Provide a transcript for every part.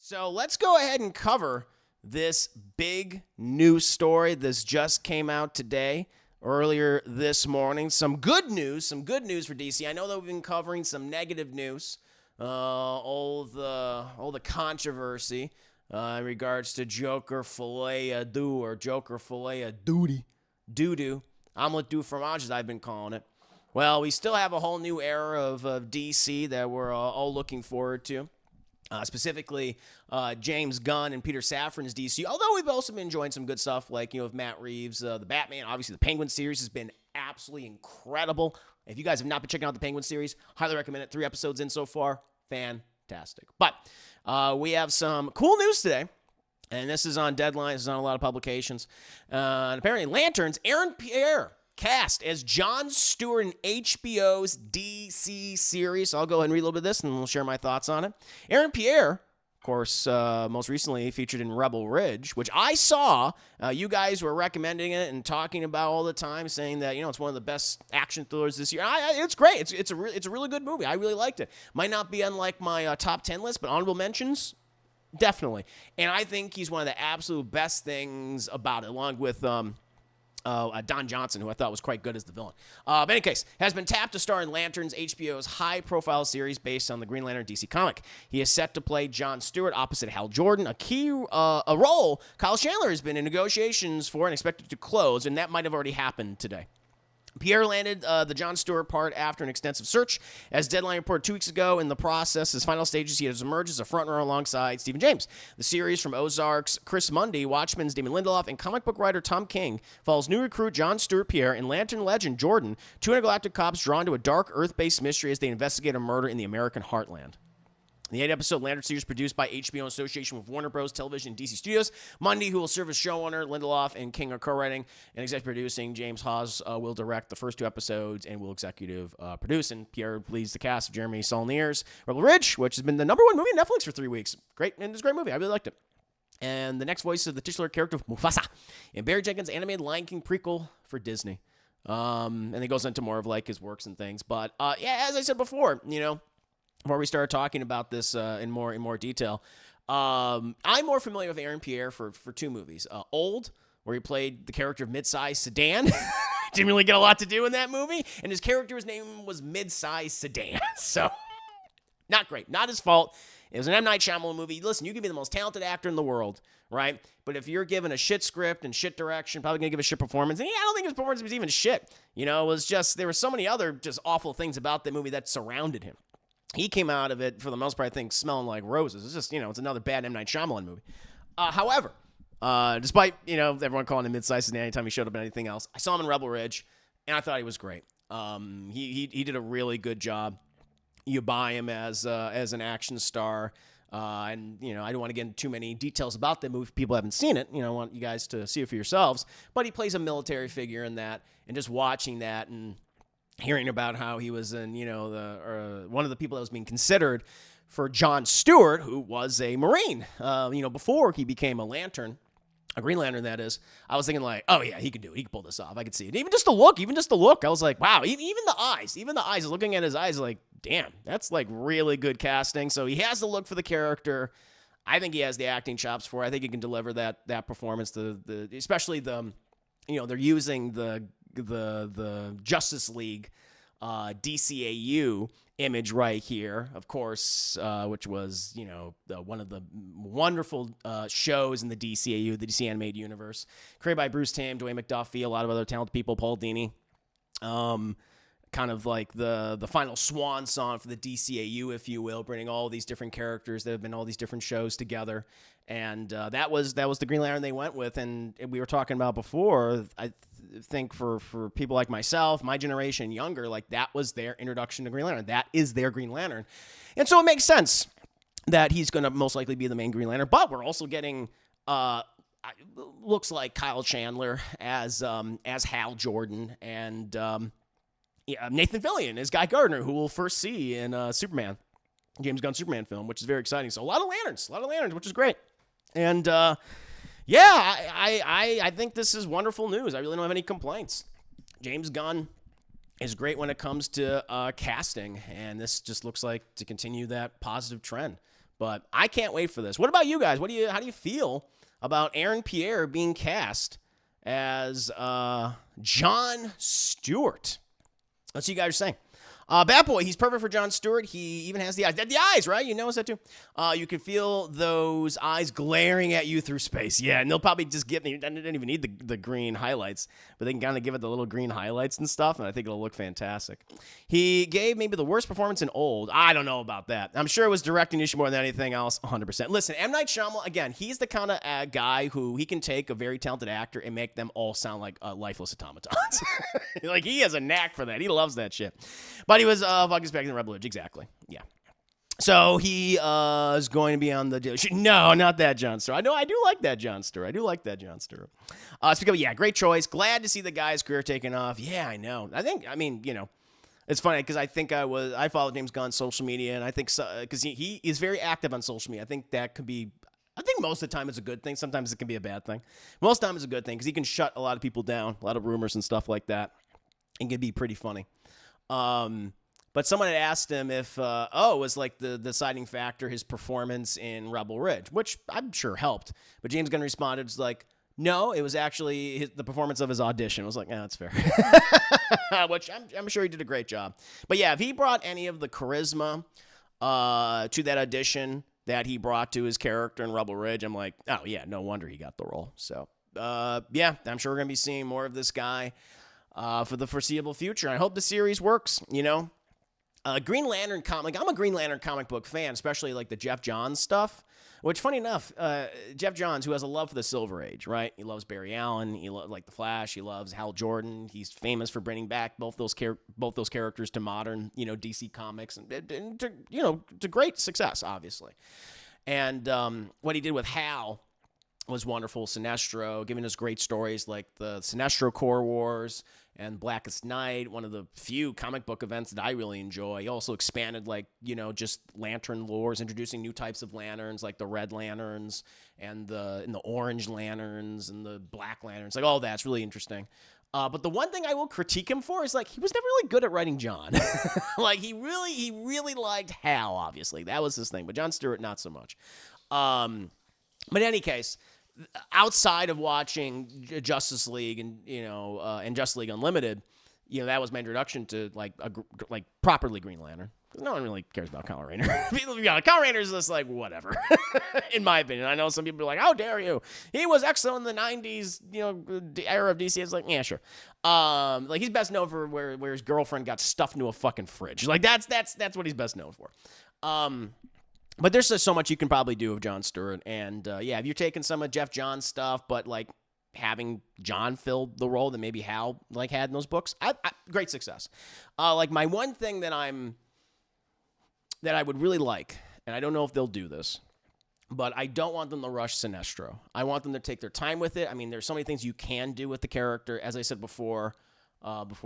So let's go ahead and cover this big news story. This just came out today, earlier this morning. Some good news for DC. I know that we've been covering some negative news, all the controversy in regards to Joker Filet-A-Doo or Joker Filet-A-Doody, doo-doo, omelet du fromage as I've been calling it. Well, we still have a whole new era of DC that we're all looking forward to. Specifically, James Gunn and Peter Safran's DC. Although we've also been enjoying some good stuff, like with Matt Reeves, the Batman. Obviously, the Penguin series has been absolutely incredible. If you guys have not been checking out the Penguin series, highly recommend it. 3 episodes in so far, fantastic. But we have some cool news today, and this is on Deadline. This is on a lot of publications. And apparently, Lanterns, Aaron Pierre cast as Jon Stewart in HBO's DC series. So I'll go ahead and read a little bit of this, and we'll share my thoughts on it. Aaron Pierre, of course, most recently featured in Rebel Ridge, which I saw. You guys were recommending it and talking about all the time, saying that it's one of the best action thrillers this year. It's great. It's a really good movie. I really liked it. Might not be on like my top 10 list, but honorable mentions, definitely. And I think he's one of the absolute best things about it, along with Don Johnson, who I thought was quite good as the villain. But in any case, has been tapped to star in Lanterns, HBO's high-profile series based on the Green Lantern DC comic. He is set to play Jon Stewart opposite Hal Jordan, a role Kyle Chandler has been in negotiations for and expected to close, and that might have already happened today. Pierre landed the Jon Stewart part after an extensive search. As Deadline reported 2 weeks ago, in the process, his final stages, he has emerged as a frontrunner alongside Stephen James. The series from Ozark's Chris Mundy, Watchmen's Damon Lindelof, and comic book writer Tom King follows new recruit Jon Stewart Pierre and Lantern legend Jordan, two intergalactic cops drawn to a dark Earth-based mystery as they investigate a murder in the American heartland. The 8-episode Lantern series produced by HBO in association with Warner Bros. Television and DC Studios. Mundy, who will serve as showrunner, Lindelof and King are co-writing and executive producing. James Hawes will direct the first 2 episodes and will executive produce. And Pierre leads the cast of Jeremy Saulnier's Rebel Ridge, which has been the #1 movie on Netflix for 3 weeks. Great, and it's a great movie. I really liked it. And the next voice is the titular character of Mufasa in Barry Jenkins' animated Lion King prequel for Disney. And he goes into more of like his works and things. But yeah, as I said before, before we started talking about this in more detail, I'm more familiar with Aaron Pierre for 2 movies. Old, where he played the character of Midsize Sedan. Didn't really get a lot to do in that movie. And his character's name was Midsize Sedan. So, not great. Not his fault. It was an M. Night Shyamalan movie. Listen, you can be the most talented actor in the world, right? But if you're given a shit script and shit direction, probably going to give a shit performance. And I don't think his performance was even shit. It was just, there were so many other just awful things about the movie that surrounded him. He came out of it, for the most part, I think, smelling like roses. It's just, it's another bad M. Night Shyamalan movie. However, despite, everyone calling him Midsize Sedan anytime he showed up in anything else, I saw him in Rebel Ridge, and I thought he was great. He did a really good job. You buy him as an action star. And, I don't want to get into too many details about the movie if people haven't seen it. I want you guys to see it for yourselves. But he plays a military figure in that, and just watching that and hearing about how he was in, one of the people that was being considered for Jon Stewart, who was a Marine, before he became a Green Lantern, that is. I was thinking like, oh yeah, he can do it. He can pull this off. I could see it. Even just the look, I was like, wow, even the eyes, looking at his eyes, like, damn, that's like really good casting. So he has the look for the character. I think he has the acting chops for it. I think he can deliver that performance. Especially they're using the Justice League DCAU image right here, of course, which was, one of the wonderful shows in the DCAU, the DC Animated Universe, created by Bruce Timm, Dwayne McDuffie, a lot of other talented people, Paul Dini. Kind of like the final swan song for the DCAU, if you will, bringing all these different characters that have been all these different shows together. And that was the Green Lantern they went with. And we were talking about before, I think for people like myself, my generation, younger, like that was their introduction to Green Lantern. That is their Green Lantern. And so it makes sense that he's going to most likely be the main Green Lantern. But we're also getting looks like Kyle Chandler as Hal Jordan, and Nathan Fillion as Guy Gardner, who we'll first see in Superman, James Gunn Superman film, which is very exciting. So a lot of lanterns, which is great. And I think this is wonderful news. I really don't have any complaints. James Gunn is great when it comes to casting, and this just looks like to continue that positive trend. But I can't wait for this. What about you guys? How do you feel about Aaron Pierre being cast as John Stewart? Let's see what you guys are saying. Bad Boy, he's perfect for John Stewart. He even has the eyes. The eyes, right? You notice that too? You can feel those eyes glaring at you through space. Yeah, and they'll probably just they didn't even need the green highlights, but they can kind of give it the little green highlights and stuff, and I think it'll look fantastic. He gave maybe the worst performance in Old. I don't know about that. I'm sure it was directing issue more than anything else, 100%. Listen, M. Night Shyamalan, again, he's the kind of guy who he can take a very talented actor and make them all sound like lifeless automatons. Like, he has a knack for that. He loves that shit. But he was fucking expecting the Rebel Ridge, exactly. Yeah. So he is going to be on the... No, not that John Stewart. I do like that John Stewart. Speaking of, yeah, great choice. Glad to see the guy's career taking off. Yeah, I know. It's funny because I followed James Gunn's social media, and I think because he is very active on social media. I think that could be... I think most of the time it's a good thing. Sometimes it can be a bad thing. Most of the time it's a good thing because he can shut a lot of people down, a lot of rumors and stuff like that, and can be pretty funny. But someone had asked him if, it was like the deciding factor, his performance in Rebel Ridge, which I'm sure helped. But James Gunn responded, was like, no, it was actually the performance of his audition. I was like, that's fair. Which I'm sure he did a great job. But yeah, if he brought any of the charisma to that audition that he brought to his character in Rebel Ridge, I'm like, oh yeah, no wonder he got the role. So yeah, I'm sure we're going to be seeing more of this guy for the foreseeable future. I hope the series works, Green Lantern comic. I'm a Green Lantern comic book fan, especially like the Jeff Johns stuff. Which, funny enough, Jeff Johns, who has a love for the Silver Age, right? He loves Barry Allen. He loves like the Flash. He loves Hal Jordan. He's famous for bringing back both those characters to modern, DC comics, and to great success, obviously. And what he did with Hal was wonderful. Sinestro, giving us great stories like the Sinestro Corps Wars and Blackest Night, one of the few comic book events that I really enjoy. He also expanded, just lantern lores, introducing new types of lanterns, like the red lanterns and the orange lanterns and the black lanterns, like all that's really interesting. But the one thing I will critique him for is he was never really good at writing John. He really liked Hal, obviously. That was his thing, but John Stewart, not so much. But in any case, outside of watching Justice League and Justice League Unlimited, that was my introduction to properly Green Lantern. No one really cares about Kyle Rayner. Kyle Rayner is just whatever, in my opinion. I know some people are like, "How dare you? He was excellent in the '90s, era of DC." It's like, yeah, sure. He's best known for where his girlfriend got stuffed into a fucking fridge. That's what he's best known for. But there's just so much you can probably do with John Stewart. And, if you're taking some of Jeff Johns' stuff, but, having John fill the role that maybe Hal, had in those books, great success. My one thing that I would really like, and I don't know if they'll do this, but I don't want them to rush Sinestro. I want them to take their time with it. I mean, there's so many things you can do with the character. As I said before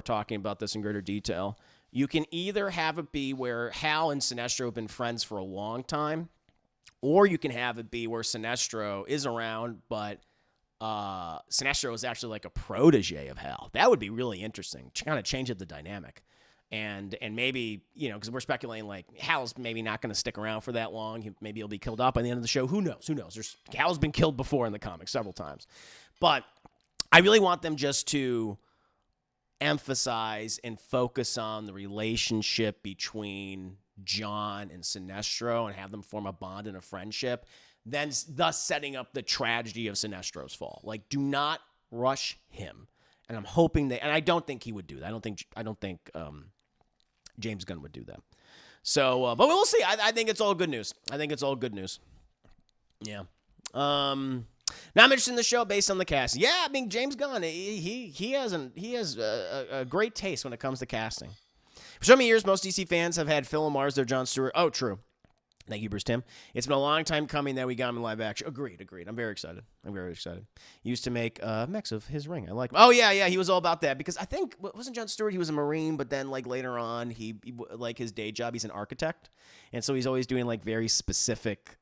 talking about this in greater detail, you can either have it be where Hal and Sinestro have been friends for a long time, or you can have it be where Sinestro is around, but Sinestro is actually a protege of Hal. That would be really interesting to kind of change up the dynamic. And maybe, because we're speculating Hal's maybe not going to stick around for that long. Maybe he'll be killed off by the end of the show. Who knows? Hal's been killed before in the comics several times. But I really want them just to emphasize and focus on the relationship between John and Sinestro and have them form a bond and a friendship, then thus setting up the tragedy of Sinestro's fall. Do not rush him. And I'm hoping and I don't think he would do that. I don't think James Gunn would do that. So, but we'll see. I think it's all good news. Yeah. Now I'm interested in the show based on the cast. Yeah, I mean James Gunn, he has a great taste when it comes to casting. For so many years, most DC fans have had Phil Lamar as their John Stewart. Oh, true. Thank you, Bruce Tim. It's been a long time coming that we got him in live action. Agreed. I'm very excited. He used to make mechs of his ring. I like him. Oh, yeah. He was all about that because I think, wasn't John Stewart, he was a Marine, but then later on, he his day job, he's an architect. And so he's always doing very specific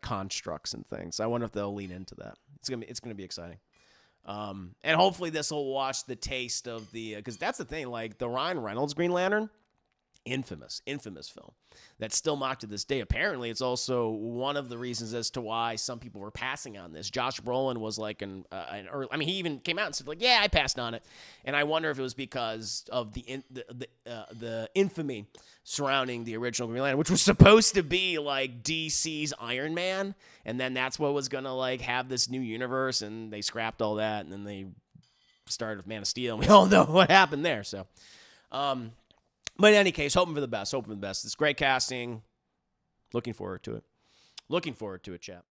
constructs and things. So I wonder if they'll lean into that. It's gonna be exciting. And hopefully this will wash the taste of the, because that's the thing, the Ryan Reynolds Green Lantern, infamous film that's still mocked to this day. Apparently, it's also one of the reasons as to why some people were passing on this. Josh Brolin was like an early, I mean, he even came out and said like, yeah, I passed on it. And I wonder if it was because of the infamy surrounding the original Green Lantern, which was supposed to be like DC's Iron Man. And then that's what was going to like have this new universe. And they scrapped all that. And then they started with Man of Steel. And we all know what happened there. So, but in any case, hoping for the best. It's great casting. Looking forward to it. Chat.